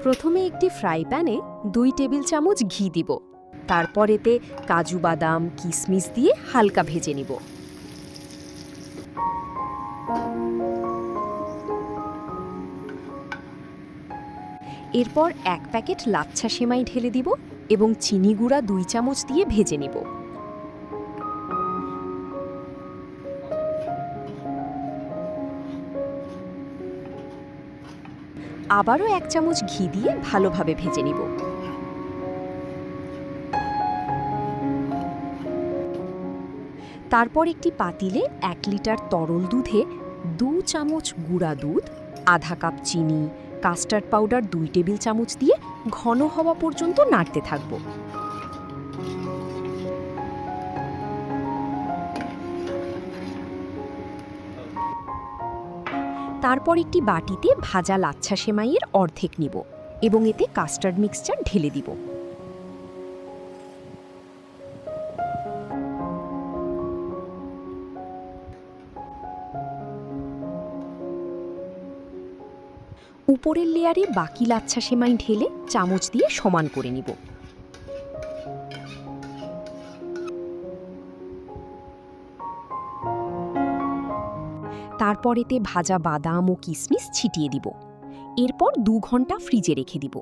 প্রথমে একটি ফ্রাই প্যানে 2 টেবিল চামচ ঘি দিব। তারপর এতে কাজু বাদাম কিশমিশ দিয়ে হালকা ভেজে নিব। এরপর 1 প্যাকেট লাচ্ছা সেমাই ঢেলে দিব এবং চিনি গুঁড়া 2 চামচ দিয়ে ভেজে নিব। আবারও 1 চামচ ঘি দিয়ে ভালোভাবে ভেজে নিব। তারপর একটি পাতিলে 1 লিটার তরল দুধে 2 চামচ গুঁড়া দুধ, আধা কাপ চিনি, কাস্টার্ড পাউডার 2 টেবিল চামচ দিয়ে ঘন হওয়া পর্যন্ত নাড়তে থাকব। তারপর একটি বাটিতে ভাজা লাচ্ছা সেমাইয়ের অর্ধেক নিব এবং এতে কাস্টার্ড মিক্সচার ঢেলে দিব। উপরের লেয়ারে বাকি লাচ্ছা সেমাই ঢেলে চামচ দিয়ে সমান করে নিব। তারপর এতে ভাজা বাদাম ও কিশমিশ ছিটিয়ে দিব। এরপর 2 ঘন্টা ফ্রিজে রেখে দিব।